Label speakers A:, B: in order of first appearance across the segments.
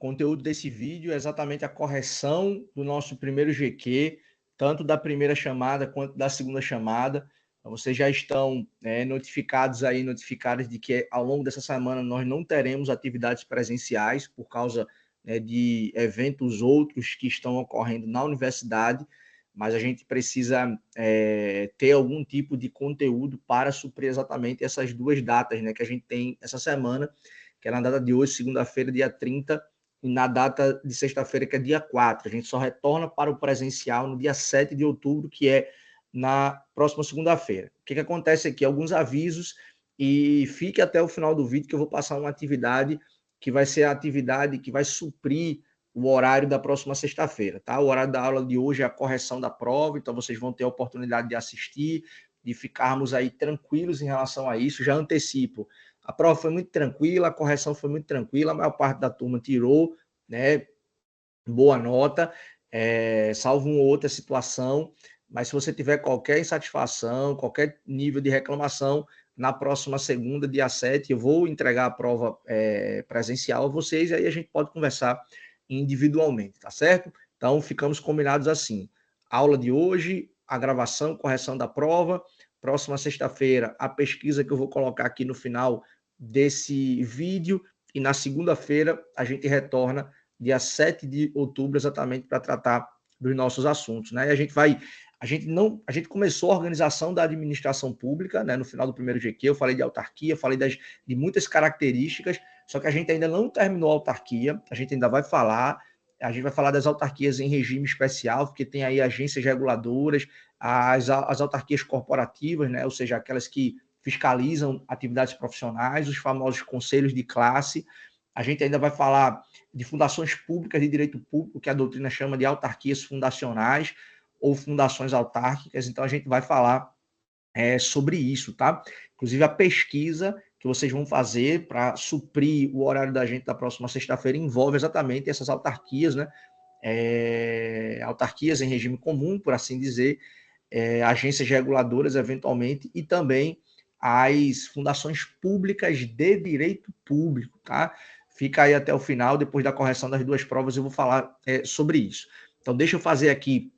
A: conteúdo desse vídeo é exatamente a correção do nosso primeiro GQ, tanto da primeira chamada quanto da segunda chamada. Então, vocês já estão notificados de que ao longo dessa semana nós não teremos atividades presenciais por causa de eventos outros que estão ocorrendo na universidade, mas a gente precisa ter algum tipo de conteúdo para suprir exatamente essas duas datas, que a gente tem essa semana, que é na data de hoje, segunda-feira, dia 30, e na data de sexta-feira, que é dia 4. A gente só retorna para o presencial no dia 7 de outubro, que é na próxima segunda-feira. O que acontece aqui? Alguns avisos, e fique até o final do vídeo que eu vou passar uma atividade que vai ser a atividade que vai suprir o horário da próxima sexta-feira, tá? O horário da aula de hoje é a correção da prova, então vocês vão ter a oportunidade de assistir, de ficarmos aí tranquilos em relação a isso. Já antecipo, a prova foi muito tranquila, a correção foi muito tranquila, a maior parte da turma tirou, boa nota, salvo uma ou outra situação, mas se você tiver qualquer insatisfação, qualquer nível de reclamação, na próxima segunda, dia 7, eu vou entregar a prova presencial a vocês, e aí a gente pode conversar individualmente, tá certo? Então, ficamos combinados assim. Aula de hoje, a gravação, correção da prova. Próxima sexta-feira, a pesquisa que eu vou colocar aqui no final desse vídeo. E na segunda-feira, a gente retorna dia 7 de outubro, exatamente para tratar dos nossos assuntos, né? E a gente começou a organização da administração pública, no final do primeiro GQ, eu falei de autarquia, falei de muitas características, só que a gente ainda não terminou a autarquia, a gente ainda vai falar, a gente vai falar das autarquias em regime especial, porque tem aí agências reguladoras, as autarquias corporativas, ou seja, aquelas que fiscalizam atividades profissionais, os famosos conselhos de classe. A gente ainda vai falar de fundações públicas de direito público, que a doutrina chama de autarquias fundacionais ou fundações autárquicas. Então, a gente vai falar sobre isso, tá? Inclusive, a pesquisa que vocês vão fazer para suprir o horário da gente da próxima sexta-feira envolve exatamente essas autarquias, autarquias em regime comum, por assim dizer, agências reguladoras, eventualmente, e também as fundações públicas de direito público, tá? Fica aí até o final, depois da correção das duas provas, eu vou falar sobre isso. Então, deixa eu fazer aqui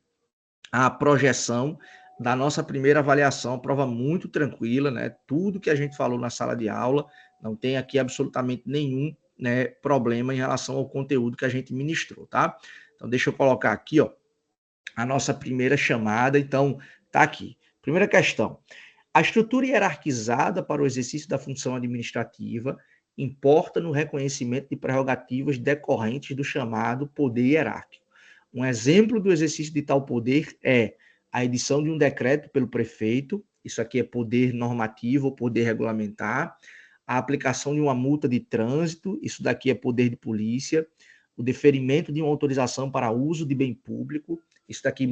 A: a projeção da nossa primeira avaliação, prova muito tranquila, Tudo que a gente falou na sala de aula, não tem aqui absolutamente nenhum problema em relação ao conteúdo que a gente ministrou, tá? Então, deixa eu colocar aqui, a nossa primeira chamada. Então, tá aqui. Primeira questão. A estrutura hierarquizada para o exercício da função administrativa importa no reconhecimento de prerrogativas decorrentes do chamado poder hierárquico. Um exemplo do exercício de tal poder é a edição de um decreto pelo prefeito, isso aqui é poder normativo ou poder regulamentar, a aplicação de uma multa de trânsito, isso daqui é poder de polícia, o deferimento de uma autorização para uso de bem público, isso daqui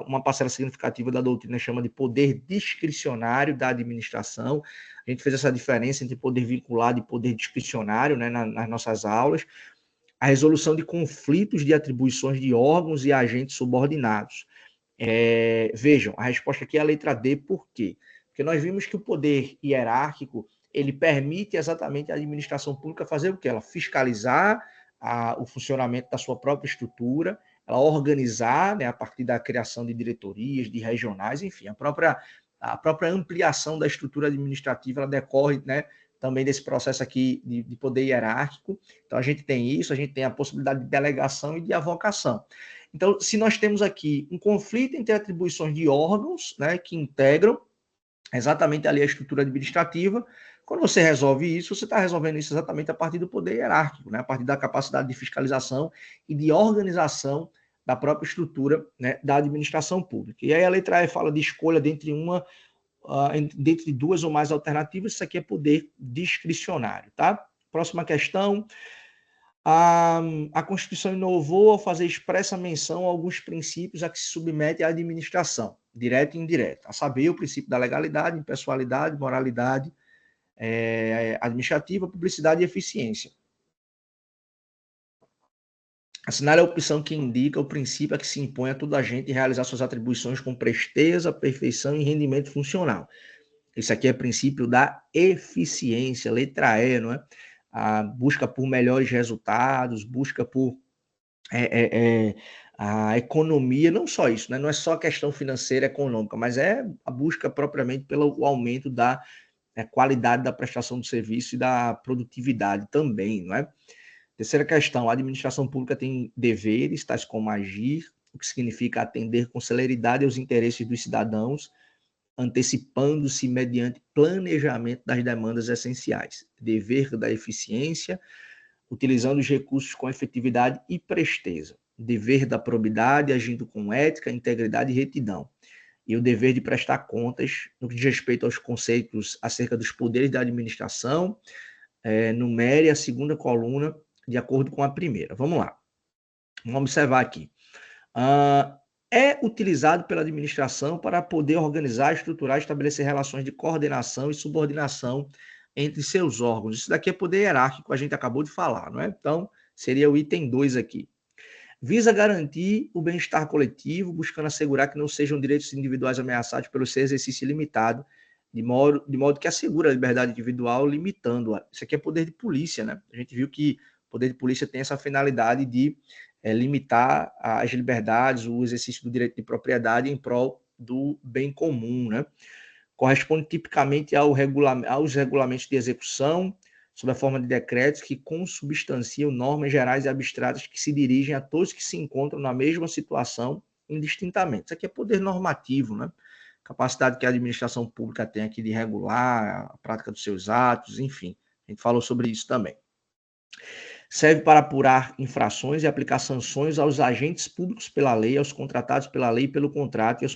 A: uma parcela significativa da doutrina chama de poder discricionário da administração. A gente fez essa diferença entre poder vinculado e poder discricionário, nas nossas aulas. A resolução de conflitos de atribuições de órgãos e agentes subordinados. Vejam, a resposta aqui é a letra D, por quê? Porque nós vimos que o poder hierárquico, ele permite exatamente à administração pública fazer o quê? Ela fiscalizar o funcionamento da sua própria estrutura, ela organizar, a partir da criação de diretorias, de regionais, enfim, a própria ampliação da estrutura administrativa, ela decorre, também desse processo aqui de poder hierárquico. Então, a gente tem isso, a gente tem a possibilidade de delegação e de avocação. Então, se nós temos aqui um conflito entre atribuições de órgãos, que integram exatamente ali a estrutura administrativa, quando você resolve isso, você está resolvendo isso exatamente a partir do poder hierárquico, a partir da capacidade de fiscalização e de organização da própria estrutura, da administração pública. E aí a letra E fala de escolha dentre duas ou mais alternativas, isso aqui é poder discricionário, tá? Próxima questão. A Constituição inovou ao fazer expressa menção a alguns princípios a que se submete a administração, direta e indireta, a saber, o princípio da legalidade, impessoalidade, moralidade administrativa, publicidade e eficiência. Assinale a opção que indica o princípio a que se impõe a todo agente realizar suas atribuições com presteza, perfeição e rendimento funcional. Esse aqui é o princípio da eficiência, letra E, não é? a busca por melhores resultados, busca por a economia, não só isso, né? Não é só a questão financeira econômica, mas é a busca propriamente pelo aumento da qualidade da prestação do serviço e da produtividade também, não é? Terceira questão, a administração pública tem deveres, tais como agir, o que significa atender com celeridade aos interesses dos cidadãos, antecipando-se mediante planejamento das demandas essenciais. Dever da eficiência, utilizando os recursos com efetividade e presteza. Dever da probidade, agindo com ética, integridade e retidão. E o dever de prestar contas no que diz respeito aos conceitos acerca dos poderes da administração, numere a segunda coluna de acordo com a primeira. Vamos lá. Vamos observar aqui. É utilizado pela administração para poder organizar, estruturar e estabelecer relações de coordenação e subordinação entre seus órgãos. Isso daqui é poder hierárquico, a gente acabou de falar, não é? Então, seria o item 2 aqui. Visa garantir o bem-estar coletivo, buscando assegurar que não sejam direitos individuais ameaçados pelo seu exercício limitado, de modo que assegura a liberdade individual, limitando-a. Isso aqui é poder de polícia, né? A gente viu que o poder de polícia tem essa finalidade de limitar as liberdades, o exercício do direito de propriedade em prol do bem comum, né? Corresponde tipicamente aos regulamentos de execução, sob a forma de decretos que consubstanciam normas gerais e abstratas que se dirigem a todos que se encontram na mesma situação indistintamente. Isso aqui é poder normativo, né? Capacidade que a administração pública tem aqui de regular a prática dos seus atos, enfim. A gente falou sobre isso também. Serve para apurar infrações e aplicar sanções aos agentes públicos pela lei, aos contratados pela lei pelo contrato e aos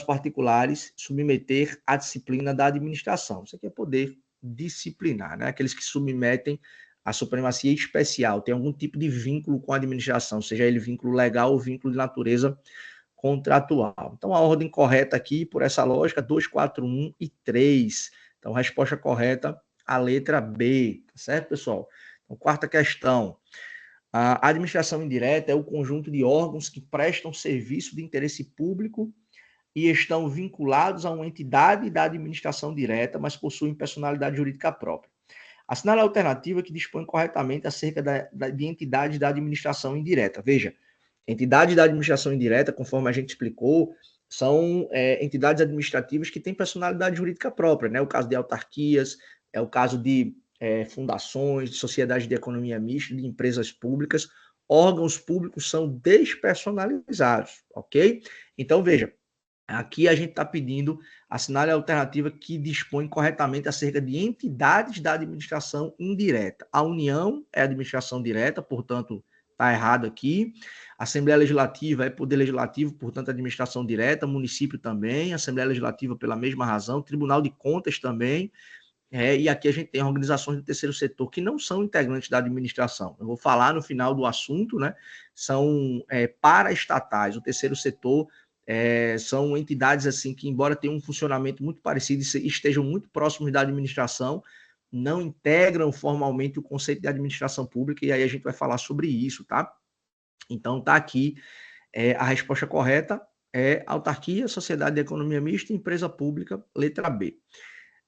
A: particulares submeter à disciplina da administração. Isso aqui é poder disciplinar, né? Aqueles que submetem à supremacia especial, tem algum tipo de vínculo com a administração, seja ele vínculo legal ou vínculo de natureza contratual. Então, a ordem correta aqui, por essa lógica, 2, 4, 1 e 3. Então, a resposta correta, a letra B, tá certo, pessoal? Então, quarta questão. A administração indireta é o conjunto de órgãos que prestam serviço de interesse público e estão vinculados a uma entidade da administração direta, mas possuem personalidade jurídica própria. Assinale a alternativa que dispõe corretamente acerca de entidades da administração indireta. Veja, entidades da administração indireta, conforme a gente explicou, são entidades administrativas que têm personalidade jurídica própria, né? O caso de autarquias, é o caso de fundações, de sociedades de economia mista, de empresas públicas. Órgãos públicos são despersonalizados, ok? Então, veja, aqui a gente está pedindo assinale a alternativa que dispõe corretamente acerca de entidades da administração indireta. A União é administração direta, portanto, está errado aqui. Assembleia Legislativa é poder legislativo, portanto, administração direta. Município também, Assembleia Legislativa pela mesma razão. Tribunal de Contas também. E aqui a gente tem organizações do terceiro setor que não são integrantes da administração. Eu vou falar no final do assunto, né? São paraestatais. O terceiro setor são entidades assim que, embora tenham um funcionamento muito parecido e estejam muito próximos da administração, não integram formalmente o conceito de administração pública, e aí a gente vai falar sobre isso, tá? Então, tá aqui a resposta correta é autarquia, sociedade de economia mista e empresa pública, letra B.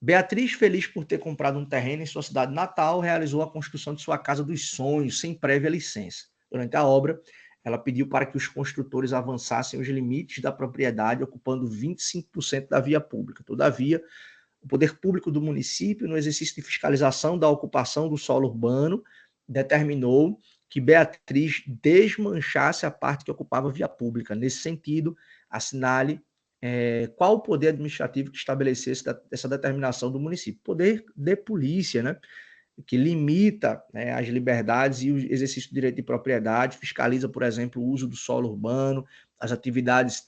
A: Beatriz, feliz por ter comprado um terreno em sua cidade natal, realizou a construção de sua casa dos sonhos, sem prévia licença. Durante a obra, ela pediu para que os construtores avançassem os limites da propriedade, ocupando 25% da via pública. Todavia, o poder público do município, no exercício de fiscalização da ocupação do solo urbano, determinou que Beatriz desmanchasse a parte que ocupava a via pública. Nesse sentido, assinale qual o poder administrativo que estabelecesse essa determinação do município? Poder de polícia, né? Que limita as liberdades e o exercício do direito de propriedade, fiscaliza, por exemplo, o uso do solo urbano, as atividades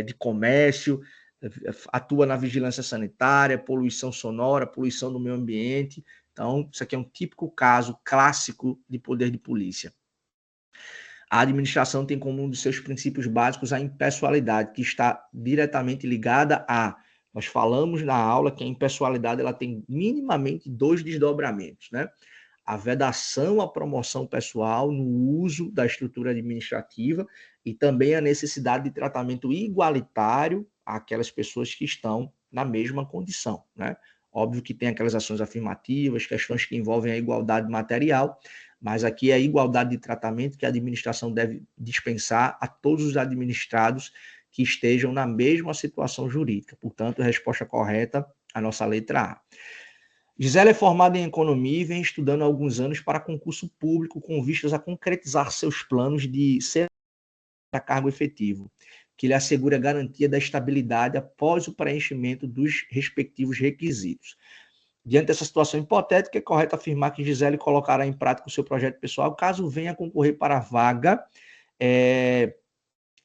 A: de comércio, atua na vigilância sanitária, poluição sonora, poluição do meio ambiente. Então, isso aqui é um típico caso clássico de poder de polícia. A administração tem como um dos seus princípios básicos a impessoalidade, que está diretamente ligada a... Nós falamos na aula que a impessoalidade ela tem minimamente 2 desdobramentos, né? A vedação à promoção pessoal no uso da estrutura administrativa e também a necessidade de tratamento igualitário àquelas pessoas que estão na mesma condição, né? Óbvio que tem aquelas ações afirmativas, questões que envolvem a igualdade material, mas aqui é a igualdade de tratamento que a administração deve dispensar a todos os administrados que estejam na mesma situação jurídica. Portanto, a resposta correta, a nossa letra A. Gisele é formada em economia e vem estudando há alguns anos para concurso público com vistas a concretizar seus planos de ser a cargo efetivo, que lhe assegura a garantia da estabilidade após o preenchimento dos respectivos requisitos. Diante dessa situação hipotética, é correto afirmar que Gisele colocará em prática o seu projeto pessoal caso venha concorrer para a vaga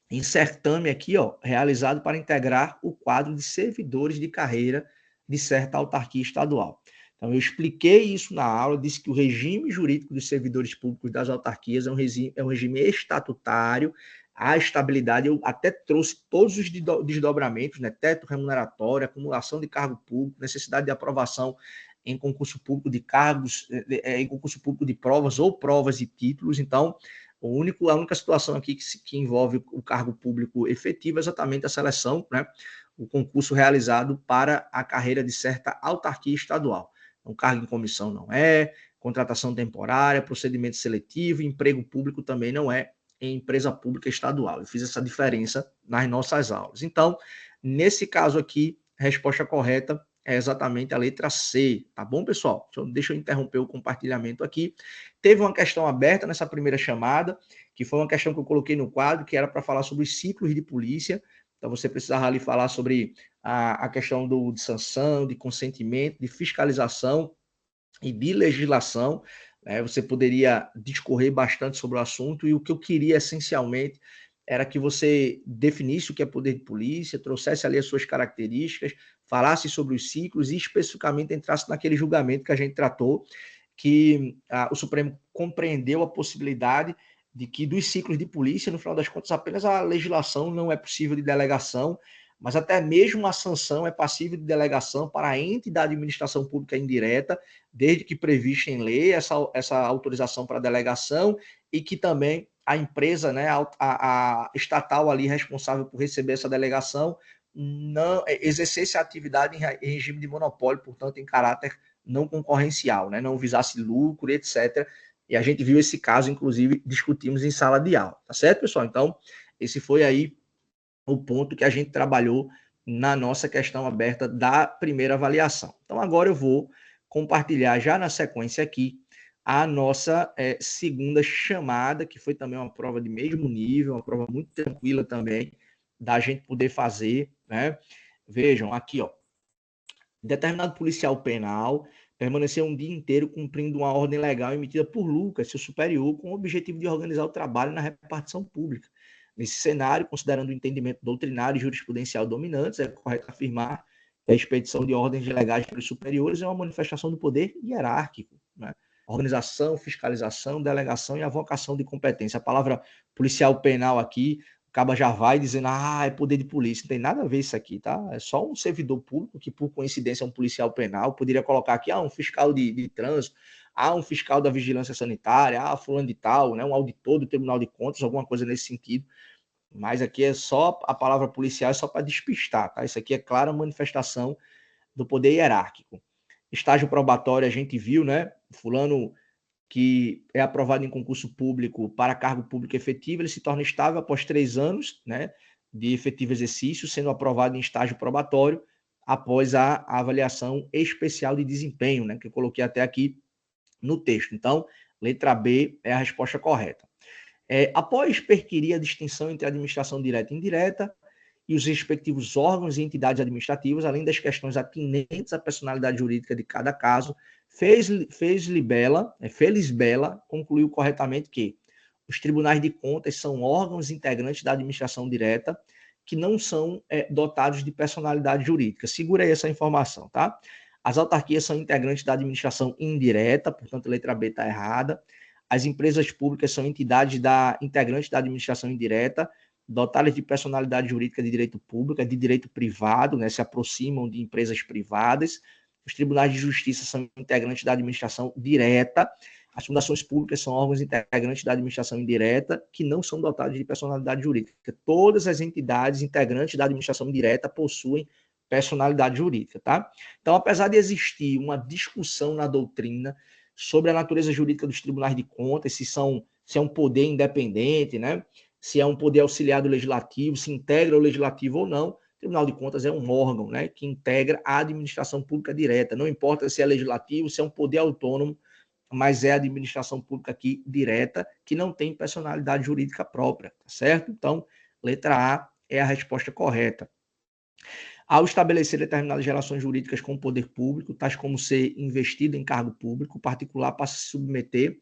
A: em certame aqui, realizado para integrar o quadro de servidores de carreira de certa autarquia estadual. Então, eu expliquei isso na aula, disse que o regime jurídico dos servidores públicos das autarquias é um regime estatutário, a estabilidade, eu até trouxe todos os desdobramentos, né? Teto remuneratório, acumulação de cargo público, necessidade de aprovação em concurso público de cargos, em concurso público de provas ou provas e títulos. Então, a única situação aqui que envolve o cargo público efetivo é exatamente a seleção, né? O concurso realizado para a carreira de certa autarquia estadual. Então, cargo em comissão não é, contratação temporária, procedimento seletivo, emprego público também não é em empresa pública estadual. Eu fiz essa diferença nas nossas aulas. Então, nesse caso aqui, a resposta correta é exatamente a letra C, tá bom, pessoal? Deixa eu interromper o compartilhamento aqui. Teve uma questão aberta nessa primeira chamada, que foi uma questão que eu coloquei no quadro, que era para falar sobre os ciclos de polícia. Então, você precisava ali falar sobre a questão de sanção, de consentimento, de fiscalização e de legislação. Você poderia discorrer bastante sobre o assunto, e o que eu queria essencialmente era que você definisse o que é poder de polícia, trouxesse ali as suas características, falasse sobre os ciclos e especificamente entrasse naquele julgamento que a gente tratou, que o Supremo compreendeu a possibilidade de que dos ciclos de polícia, no final das contas, apenas a legislação não é possível de delegação, mas até mesmo a sanção é passível de delegação para ente da administração pública indireta, desde que prevista em lei essa autorização para delegação, e que também a empresa, né, a estatal ali responsável por receber essa delegação, não exercesse a atividade em regime de monopólio, portanto, em caráter não concorrencial, né, não visasse lucro, etc. E a gente viu esse caso, inclusive, discutimos em sala de aula, tá certo, pessoal? Então, esse foi aí o ponto que a gente trabalhou na nossa questão aberta da primeira avaliação. Então, agora eu vou compartilhar já na sequência aqui a nossa segunda chamada, que foi também uma prova de mesmo nível, uma prova muito tranquila também, da gente poder fazer, né? Vejam, aqui, determinado policial penal permaneceu um dia inteiro cumprindo uma ordem legal emitida por Lucas, seu superior, com o objetivo de organizar o trabalho na repartição pública. Nesse cenário, considerando o entendimento doutrinário e jurisprudencial dominantes, é correto afirmar que a expedição de ordens legais pelos superiores é uma manifestação do poder hierárquico, né? Organização, fiscalização, delegação e avocação de competência. A palavra policial penal aqui, o caba já vai dizendo, é poder de polícia. Não tem nada a ver isso aqui, tá? É só um servidor público que, por coincidência, é um policial penal. Poderia colocar aqui, um fiscal de trânsito, um fiscal da vigilância sanitária, fulano de tal, né? Um auditor do Tribunal de Contas, alguma coisa nesse sentido. Mas aqui é só, a palavra policial é só para despistar, tá? Isso aqui é clara manifestação do poder hierárquico. Estágio probatório, a gente viu, né? Fulano que é aprovado em concurso público para cargo público efetivo, ele se torna estável após 3 anos, né, de efetivo exercício, sendo aprovado em estágio probatório após a avaliação especial de desempenho, né, que eu coloquei até aqui no texto. Então, letra B é a resposta correta. Após perquirir a distinção entre administração direta e indireta e os respectivos órgãos e entidades administrativas, além das questões atinentes à personalidade jurídica de cada caso, Felisbela concluiu corretamente que os tribunais de contas são órgãos integrantes da administração direta que não são dotados de personalidade jurídica. Segura aí essa informação, tá? As autarquias são integrantes da administração indireta, portanto, a letra B está errada. As empresas públicas são entidades integrantes da administração indireta, dotadas de personalidade jurídica de direito público, de direito privado, né, se aproximam de empresas privadas. Os tribunais de justiça são integrantes da administração direta. As fundações públicas são órgãos integrantes da administração indireta, que não são dotados de personalidade jurídica. Todas as entidades integrantes da administração indireta possuem personalidade jurídica, tá? Então, apesar de existir uma discussão na doutrina sobre a natureza jurídica dos tribunais de contas, se é um poder independente, né? Se é um poder auxiliar do legislativo, se integra o legislativo ou não, o Tribunal de Contas é um órgão, né, que integra a administração pública direta. Não importa se é legislativo, se é um poder autônomo, mas é a administração pública aqui direta, que não tem personalidade jurídica própria, tá certo? Então, letra A é a resposta correta. Ao estabelecer determinadas relações jurídicas com o poder público, tais como ser investido em cargo público, o particular passa a se submeter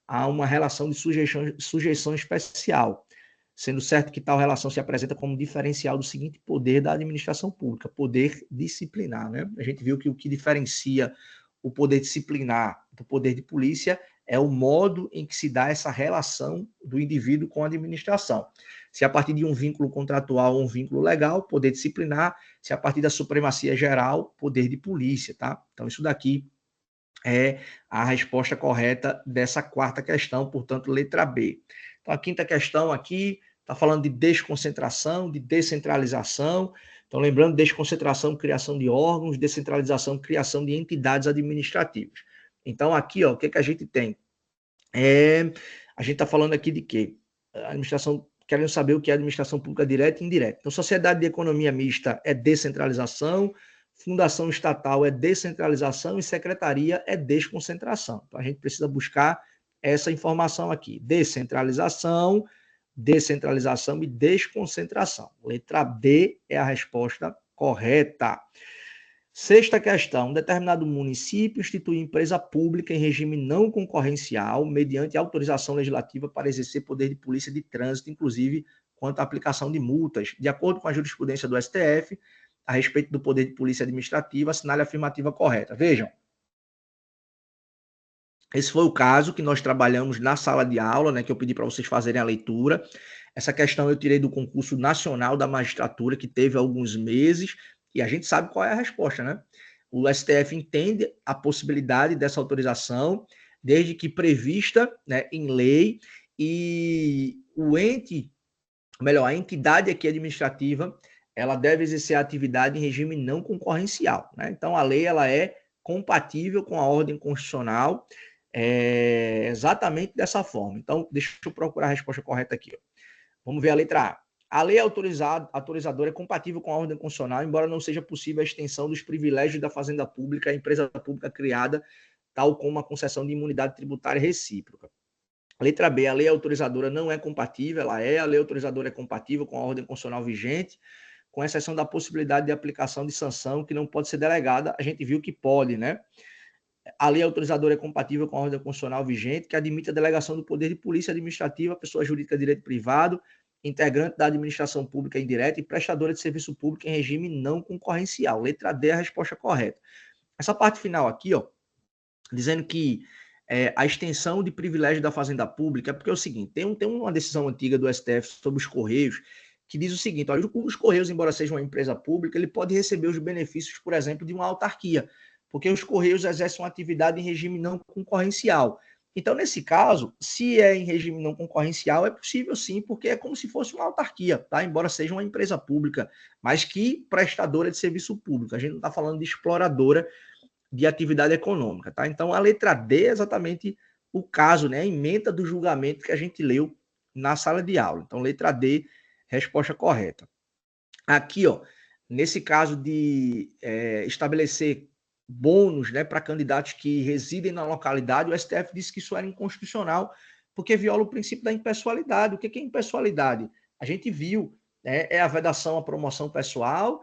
A: a uma relação de sujeição especial, sendo certo que tal relação se apresenta como diferencial do seguinte poder da administração pública, poder disciplinar, né? A gente viu que o que diferencia o poder disciplinar do poder de polícia é o modo em que se dá essa relação do indivíduo com a administração. Se a partir de um vínculo contratual ou um vínculo legal, poder disciplinar, se a partir da supremacia geral, poder de polícia, tá? Então, isso daqui é a resposta correta dessa quarta questão, portanto, letra B. Então, a quinta questão aqui está falando de desconcentração, de descentralização. Então, lembrando, desconcentração, criação de órgãos, descentralização, criação de entidades administrativas. Então, aqui, ó, o que a gente tem? A gente está falando aqui de quê? A administração, querendo saber o que é administração pública direta e indireta. Então, sociedade de economia mista é descentralização, fundação estatal é descentralização e secretaria é desconcentração. Então, a gente precisa buscar essa informação aqui. Descentralização e desconcentração. Letra B é a resposta correta. Sexta questão. Um determinado município institui empresa pública em regime não concorrencial mediante autorização legislativa para exercer poder de polícia de trânsito, inclusive quanto à aplicação de multas. De acordo com a jurisprudência do STF, a respeito do poder de polícia administrativa, assinale a afirmativa correta. Vejam, esse foi o caso que nós trabalhamos na sala de aula, né, que eu pedi para vocês fazerem a leitura. Essa questão eu tirei do concurso nacional da magistratura, que teve alguns meses, e a gente sabe qual é a resposta, né? O STF entende a possibilidade dessa autorização, desde que prevista, né, em lei, e a entidade aqui administrativa, ela deve exercer a atividade em regime não concorrencial, né? Então, a lei ela é compatível com a ordem constitucional, exatamente dessa forma. Então, deixa eu procurar a resposta correta aqui. Ó. Vamos ver a letra A. A lei autorizadora é compatível com a ordem constitucional, embora não seja possível a extensão dos privilégios da fazenda pública à empresa pública criada, tal como a concessão de imunidade tributária recíproca. Letra B, a lei autorizadora não é compatível, a lei autorizadora é compatível com a ordem constitucional vigente, com exceção da possibilidade de aplicação de sanção que não pode ser delegada, a gente viu que pode, né? A lei autorizadora é compatível com a ordem constitucional vigente, que admite a delegação do poder de polícia administrativa, pessoa jurídica de direito privado, integrante da administração pública indireta e prestadora de serviço público em regime não concorrencial. Letra D é a resposta correta. Essa parte final aqui, ó, dizendo que a extensão de privilégio da fazenda pública, é porque é o seguinte, tem uma decisão antiga do STF sobre os Correios, que diz o seguinte, olha, os Correios, embora seja uma empresa pública, ele pode receber os benefícios, por exemplo, de uma autarquia, porque os Correios exercem uma atividade em regime não concorrencial. Então, nesse caso, se é em regime não concorrencial, é possível sim, porque é como se fosse uma autarquia, tá? Embora seja uma empresa pública, mas que prestadora de serviço público. A gente não está falando de exploradora de atividade econômica, tá? Então, a letra D é exatamente o caso, né? A ementa do julgamento que a gente leu na sala de aula. Então, letra D, resposta correta. Aqui, ó, nesse caso de estabelecer bônus, né, para candidatos que residem na localidade, o STF disse que isso era inconstitucional, porque viola o princípio da impessoalidade. O que é impessoalidade? A gente viu, né, é a vedação à promoção pessoal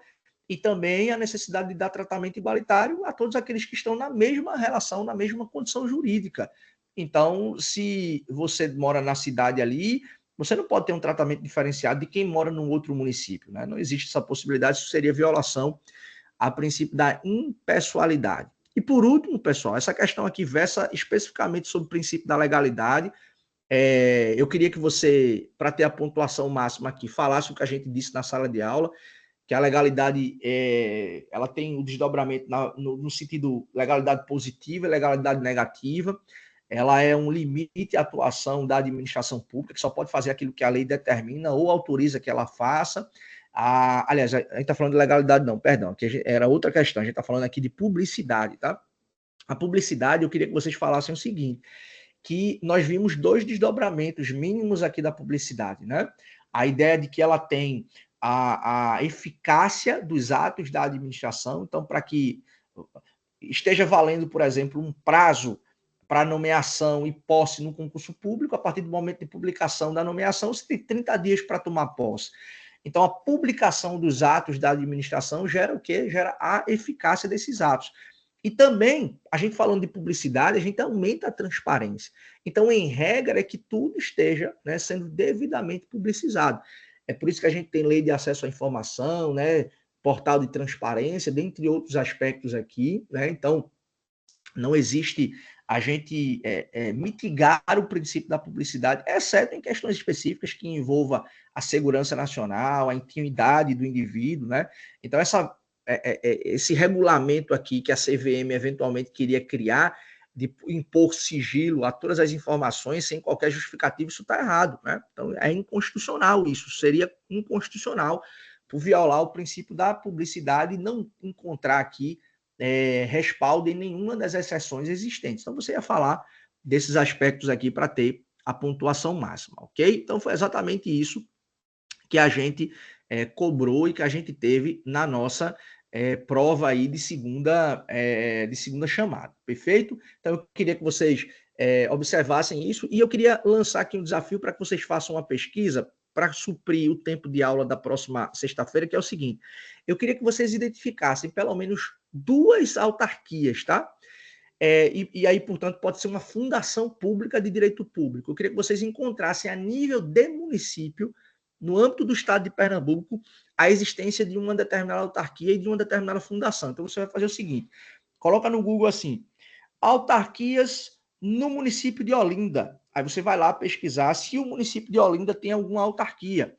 A: e também a necessidade de dar tratamento igualitário a todos aqueles que estão na mesma relação, na mesma condição jurídica. Então, se você mora na cidade ali, você não pode ter um tratamento diferenciado de quem mora num outro município, né? Não existe essa possibilidade, isso seria violação a princípio da impessoalidade. E por último, pessoal, essa questão aqui versa especificamente sobre o princípio da legalidade. Eu queria que você, para ter a pontuação máxima aqui, falasse o que a gente disse na sala de aula, que a legalidade ela tem o desdobramento no sentido legalidade positiva e legalidade negativa. Ela é um limite à atuação da administração pública, que só pode fazer aquilo que a lei determina ou autoriza que ela faça. Aliás, a gente está falando de legalidade, não, perdão, aqui era outra questão, a gente está falando aqui de publicidade, tá? A publicidade, eu queria que vocês falassem o seguinte, que nós vimos 2 desdobramentos mínimos aqui da publicidade, né? A ideia de que ela tem a eficácia dos atos da administração, então, para que esteja valendo, por exemplo, um prazo para nomeação e posse no concurso público, a partir do momento de publicação da nomeação, você tem 30 dias para tomar posse. Então, a publicação dos atos da administração gera o quê? Gera a eficácia desses atos. E também, a gente falando de publicidade, a gente aumenta a transparência. Então, em regra, é que tudo esteja, né, sendo devidamente publicizado. É por isso que a gente tem lei de acesso à informação, né, portal de transparência, dentre outros aspectos aqui, né? Então, não existe a gente mitigar o princípio da publicidade, exceto em questões específicas que envolva a segurança nacional, a intimidade do indivíduo, né? Então, esse regulamento aqui que a CVM eventualmente queria criar, de impor sigilo a todas as informações sem qualquer justificativa, isso está errado, né? Então, é inconstitucional isso, seria inconstitucional por violar o princípio da publicidade e não encontrar aqui respaldo em nenhuma das exceções existentes. Então, você ia falar desses aspectos aqui para ter a pontuação máxima, ok? Então, foi exatamente isso que a gente cobrou e que a gente teve na nossa prova aí de segunda chamada, perfeito? Então, eu queria que vocês observassem isso e eu queria lançar aqui um desafio para que vocês façam uma pesquisa para suprir o tempo de aula da próxima sexta-feira, que é o seguinte, eu queria que vocês identificassem pelo menos 2 autarquias, tá? E aí, portanto, pode ser uma fundação pública de direito público. Eu queria que vocês encontrassem a nível de município, no âmbito do estado de Pernambuco, a existência de uma determinada autarquia e de uma determinada fundação. Então, você vai fazer o seguinte, coloca no Google assim, autarquias no município de Olinda. Aí você vai lá pesquisar se o município de Olinda tem alguma autarquia.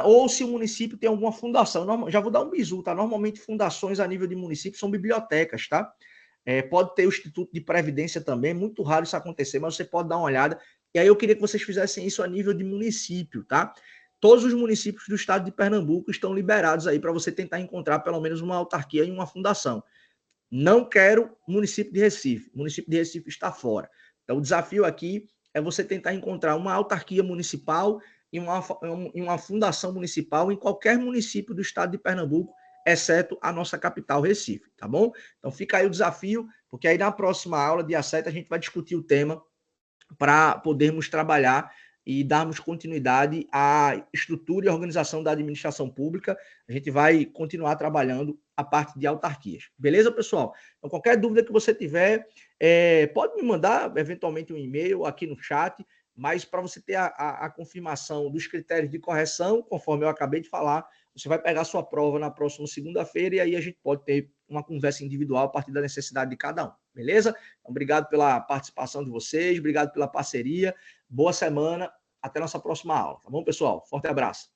A: Ou se o município tem alguma fundação. Já vou dar um bizu, tá? Normalmente fundações a nível de município são bibliotecas, tá? Pode ter o Instituto de Previdência também, muito raro isso acontecer, mas você pode dar uma olhada. E aí eu queria que vocês fizessem isso a nível de município, tá? Todos os municípios do estado de Pernambuco estão liberados aí para você tentar encontrar pelo menos uma autarquia e uma fundação. Não quero município de Recife. O município de Recife está fora. Então, o desafio aqui é você tentar encontrar uma autarquia municipal e uma fundação municipal em qualquer município do estado de Pernambuco, exceto a nossa capital, Recife, tá bom? Então, fica aí o desafio, porque aí na próxima aula, dia 7, a gente vai discutir o tema para podermos trabalhar e darmos continuidade à estrutura e organização da administração pública. A gente vai continuar trabalhando a parte de autarquias. Beleza, pessoal? Então, qualquer dúvida que você tiver, pode me mandar, eventualmente, um e-mail aqui no chat, mas para você ter a confirmação dos critérios de correção, conforme eu acabei de falar, você vai pegar a sua prova na próxima segunda-feira e aí a gente pode ter uma conversa individual a partir da necessidade de cada um. Beleza? Então, obrigado pela participação de vocês, obrigado pela parceria, boa semana, até nossa próxima aula, tá bom, pessoal? Forte abraço.